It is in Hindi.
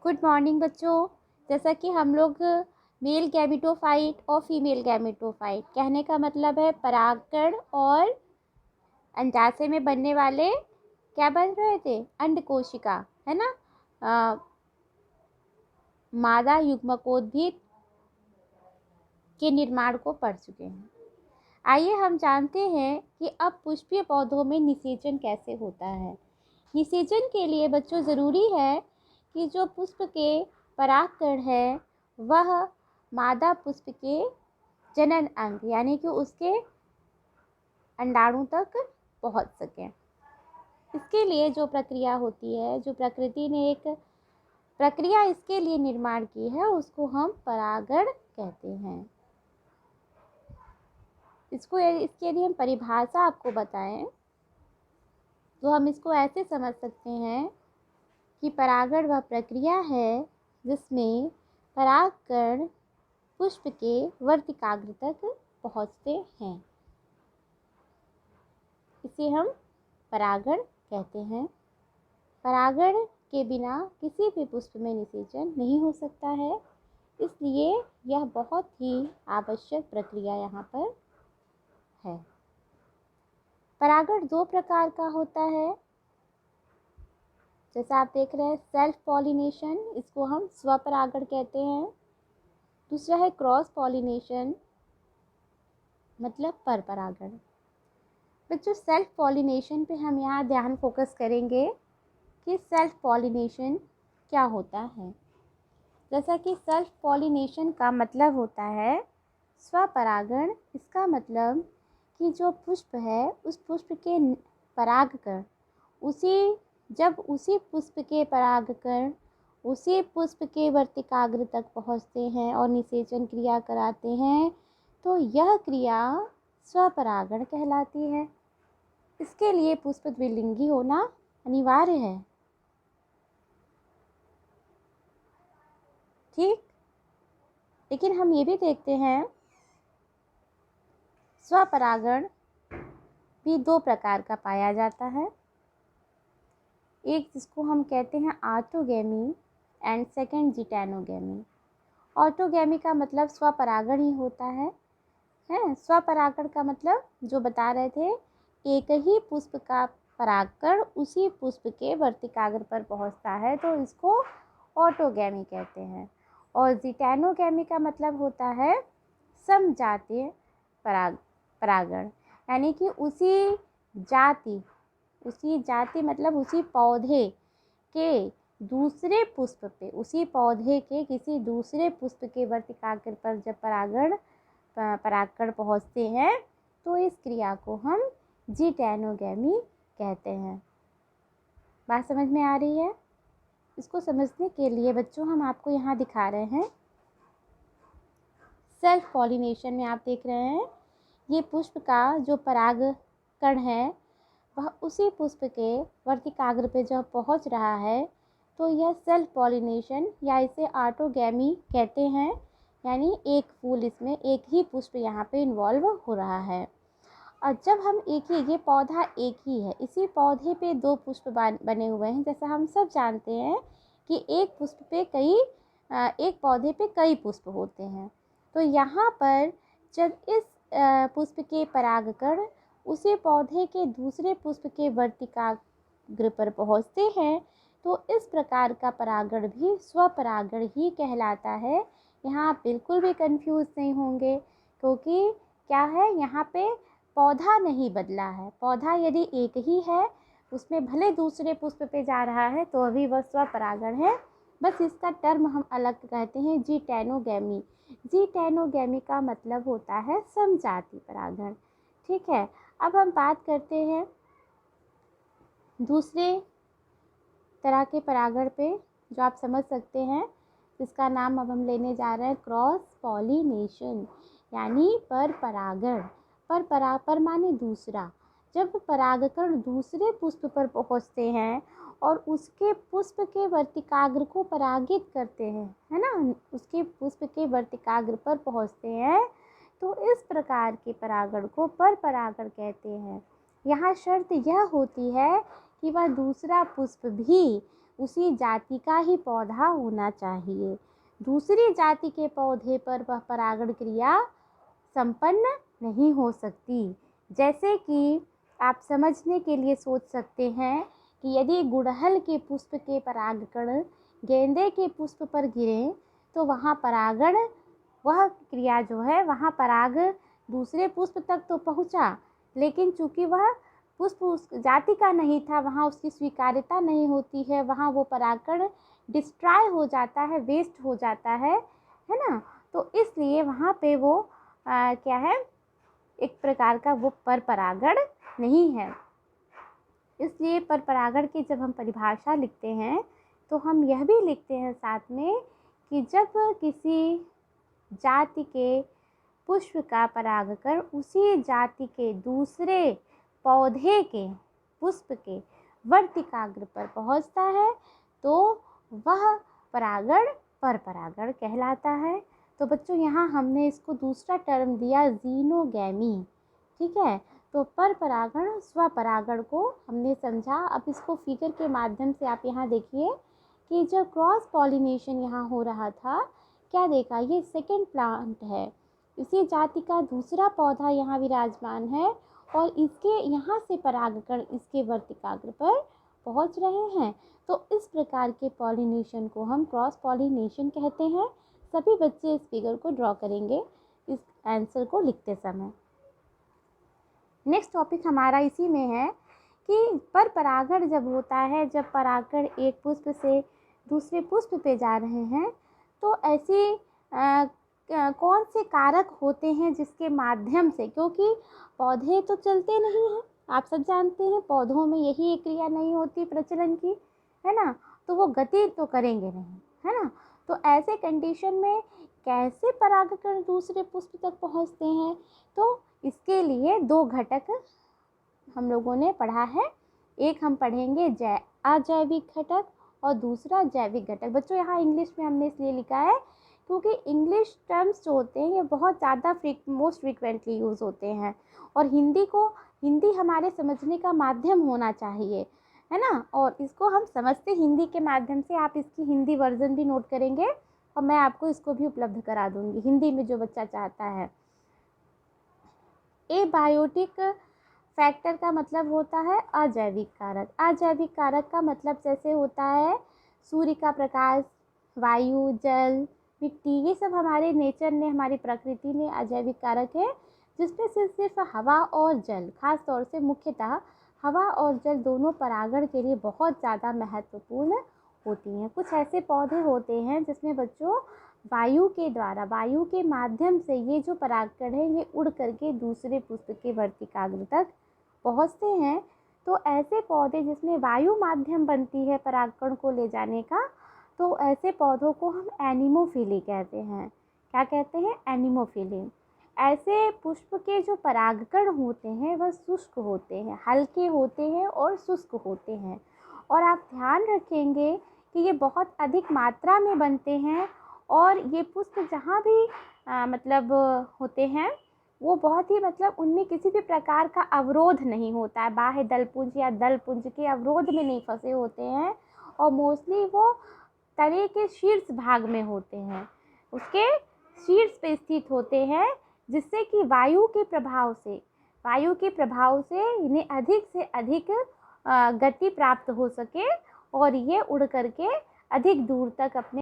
गुड मॉर्निंग बच्चों। जैसा कि हम लोग मेल गैमेटोफाइट और फीमेल गैमेटोफाइट, कहने का मतलब है परागकण और अंडाशय में बनने वाले क्या बन रहे थे, अंड कोशिका, है ना। मादा युग्मकोद्भिद के निर्माण को पढ़ चुके हैं। आइए हम जानते हैं कि अब पुष्पीय पौधों में निषेचन कैसे होता है। निषेचन के लिए बच्चों ज़रूरी है कि जो पुष्प के परागकण है वह मादा पुष्प के जनन अंग यानी कि उसके अंडाणु तक पहुंच सके। इसके लिए जो प्रक्रिया होती है, जो प्रकृति ने एक प्रक्रिया इसके लिए निर्माण की है, उसको हम परागण कहते हैं। इसके यदि हम परिभाषा आपको बताएं तो हम इसको ऐसे समझ सकते हैं कि परागण वह प्रक्रिया है जिसमें परागकण पुष्प के वर्तिकाग्र तक पहुँचते हैं। इसे हम परागण कहते हैं। परागण के बिना किसी भी पुष्प में निषेचन नहीं हो सकता है, इसलिए यह बहुत ही आवश्यक प्रक्रिया यहाँ पर है। परागण दो प्रकार का होता है, जैसा आप देख रहे हैं सेल्फ पॉलिनेशन, इसको हम स्वपरागण कहते हैं। दूसरा है क्रॉस पॉलिनेशन, मतलब परपरागण। बच्चों सेल्फ पॉलिनेशन पे हम यहाँ ध्यान फोकस करेंगे कि सेल्फ पॉलिनेशन क्या होता है। जैसा कि सेल्फ पॉलिनेशन का मतलब होता है स्वपरागण। इसका मतलब कि जो पुष्प है उस पुष्प के परागकण उसी पुष्प के परागकण उसी पुष्प के वर्तिकाग्र तक पहुँचते हैं और निषेचन क्रिया कराते हैं, तो यह क्रिया स्वपरागण कहलाती है। इसके लिए पुष्प द्विलिंगी होना अनिवार्य है। ठीक, लेकिन हम ये भी देखते हैं स्वपरागण भी दो प्रकार का पाया जाता है। एक जिसको हम कहते हैं ऑटोगैमी एंड सेकंड जिटैनोगैमी। ऑटोगैमी का मतलब स्वपरागण ही होता है। स्वपरागण का मतलब जो बता रहे थे, एक ही पुष्प का परागकण उसी पुष्प के वर्तिकाग्र पर पहुंचता है, तो इसको ऑटोगैमी कहते हैं। और जिटैनोगैमी का मतलब होता है समजातीय परागण, यानी कि उसी जाति मतलब उसी पौधे के दूसरे पुष्प पे, उसी पौधे के किसी दूसरे पुष्प के वर्तिकाग्र पर जब परागकण पहुँचते हैं तो इस क्रिया को हम जिटैनोगैमी कहते हैं। बात समझ में आ रही है? इसको समझने के लिए बच्चों हम आपको यहाँ दिखा रहे हैं सेल्फ पॉलिनेशन में। आप देख रहे हैं ये पुष्प का जो परागकण है वह उसी पुष्प के वर्तिकाग्र पे जब पहुँच रहा है तो यह सेल्फ पॉलिनेशन या इसे ऑटोगैमी कहते हैं, यानी एक फूल, इसमें एक ही पुष्प यहाँ पे इन्वॉल्व हो रहा है। और जब हम ये पौधा एक ही है, इसी पौधे पे दो पुष्प बने हुए हैं। जैसा हम सब जानते हैं कि एक पौधे पे कई पुष्प होते हैं, तो यहाँ पर जब इस पुष्प के परागकण उसी पौधे के दूसरे पुष्प के वर्तिकाग्र पर पहुँचते हैं तो इस प्रकार का परागण भी स्वपरागण ही कहलाता है। यहाँ आप बिल्कुल भी कंफ्यूज नहीं होंगे, क्योंकि क्या है, यहाँ पे पौधा नहीं बदला है। पौधा यदि एक ही है, उसमें भले दूसरे पुष्प पे जा रहा है तो अभी वह स्वपरागण है, बस इसका टर्म हम अलग कहते हैं जिटैनोगैमी। जिटैनोगैमी का मतलब होता है समजाति परागण। ठीक है, अब हम बात करते हैं दूसरे तरह के परागण पे, जो आप समझ सकते हैं, जिसका नाम अब हम लेने जा रहे हैं क्रॉस पॉलिनेशन, यानी परपरागण। पर माने दूसरा। जब परागकण दूसरे पुष्प पर पहुंचते हैं और उसके पुष्प के वर्तिकाग्र को परागित करते हैं, है ना, उसके पुष्प के वर्तिकाग्र पर पहुंचते हैं, तो इस प्रकार के परागण को परपरागण कहते हैं। यहाँ शर्त यह होती है कि वह दूसरा पुष्प भी उसी जाति का ही पौधा होना चाहिए। दूसरी जाति के पौधे पर वह परागण क्रिया संपन्न नहीं हो सकती। जैसे कि आप समझने के लिए सोच सकते हैं कि यदि गुड़हल के पुष्प के परागकण गेंदे के पुष्प पर गिरे तो वहाँ परागण, वह क्रिया जो है वहाँ पराग दूसरे पुष्प तक तो पहुँचा, लेकिन चूँकि वह पुष्प उस जाति का नहीं था, वहाँ उसकी स्वीकार्यता नहीं होती है, वहाँ वो परागकण डिस्ट्रॉय हो जाता है, वेस्ट हो जाता है ना। तो इसलिए वहाँ पे वो क्या है, एक प्रकार का वो पर परागण नहीं है। इसलिए पर परागण की जब हम परिभाषा लिखते हैं तो हम यह भी लिखते हैं साथ में कि जब किसी जाति के पुष्प का परागकण उसी जाति के दूसरे पौधे के पुष्प के वर्तिकाग्र पर पहुंचता है तो वह परागण पर परागण कहलाता है। तो बच्चों यहाँ हमने इसको दूसरा टर्म दिया जीनोगैमी, ठीक है। तो पर परागण स्वपरागण को हमने समझा। अब इसको फिगर के माध्यम से आप यहाँ देखिए कि जब क्रॉस पॉलिनेशन यहाँ हो रहा था, क्या देखा, ये सेकंड प्लांट है, इसी जाति का दूसरा पौधा यहाँ विराजमान है और इसके यहाँ से परागकण इसके वर्तिकाग्र पर पहुँच रहे हैं। तो इस प्रकार के पॉलिनेशन को हम क्रॉस पॉलिनेशन कहते हैं। सभी बच्चे इस फिगर को ड्रॉ करेंगे इस आंसर को लिखते समय। नेक्स्ट टॉपिक हमारा इसी में है कि पर परागण जब होता है, जब परागकण एक पुष्प से दूसरे पुष्प पे जा रहे हैं, तो ऐसी कौन से कारक होते हैं जिसके माध्यम से, क्योंकि पौधे तो चलते नहीं हैं, आप सब जानते हैं पौधों में यही एक क्रिया नहीं होती प्रचलन की, है ना, तो वो गति तो करेंगे नहीं, है ना। तो ऐसे कंडीशन में कैसे परागकण दूसरे पुष्प तक पहुंचते हैं, तो इसके लिए दो घटक हम लोगों ने पढ़ा है। एक हम पढ़ेंगे अजैविक घटक और दूसरा जैविक घटक। बच्चों यहाँ इंग्लिश में हमने इसलिए लिखा है क्योंकि इंग्लिश टर्म्स जो होते हैं ये बहुत ज़्यादा मोस्ट फ्रीक्वेंटली यूज़ होते हैं और हिंदी हमारे समझने का माध्यम होना चाहिए, है ना। और इसको हम समझते हिंदी के माध्यम से। आप इसकी हिंदी वर्जन भी नोट करेंगे और मैं आपको इसको भी उपलब्ध करा दूँगी हिंदी में जो बच्चा चाहता है। एबायोटिक फैक्टर का मतलब होता है अजैविक कारक। अजैविक कारक का मतलब जैसे होता है सूर्य का प्रकाश, वायु, जल, मिट्टी, ये सब हमारे नेचर ने, हमारी प्रकृति ने अजैविक कारक है, जिसमें से सिर्फ हवा और जल, खास तौर से मुख्यतः हवा और जल दोनों परागण के लिए बहुत ज़्यादा महत्वपूर्ण होती हैं। कुछ ऐसे पौधे होते हैं जिसमें बच्चों वायु के द्वारा, वायु के माध्यम से ये जो परागकण है ये उड़ करके दूसरे पुष्प के वर्तिकाग्र तक पहुँचते हैं। तो ऐसे पौधे जिसमें वायु माध्यम बनती है परागकण को ले जाने का, तो ऐसे पौधों को हम एनिमोफिली कहते हैं। क्या कहते हैं? एनिमोफिली। ऐसे पुष्प के जो परागकण होते हैं वह शुष्क होते हैं, हल्के होते हैं और शुष्क होते हैं। और आप ध्यान रखेंगे कि ये बहुत अधिक मात्रा में बनते हैं और ये पुष्प जहाँ भी मतलब होते हैं वो बहुत ही मतलब उनमें किसी भी प्रकार का अवरोध नहीं होता है, बाह्य दलपुंज या दलपुंज के अवरोध में नहीं फंसे होते हैं और मोस्टली वो तने के शीर्ष भाग में होते हैं, उसके शीर्ष पे स्थित होते हैं, जिससे कि वायु के प्रभाव से इन्हें अधिक से अधिक गति प्राप्त हो सके और ये उड़ करके अधिक दूर तक अपने